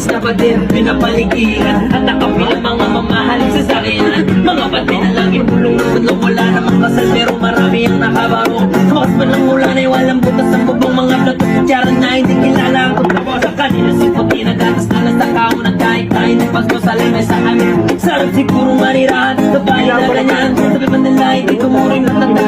Mas kapatid, pinapaligiran at nakapilang mga mamahaling sasakyan. Mga pati na laging bulong ng mundo, wala namang kasal pero marami ang nakabaro. Mas palang ulan ay walang butas ang bubong, mga plato kutsara na hindi kilala ang totoo. Sa kanila si puti na gatas na nasa kaunan, kahit tayo ng pagkasalay may sa amin. Sarap siguro manirahan, kapalit na ganyan. Sabi man nila, hindi ko mo rin natanda.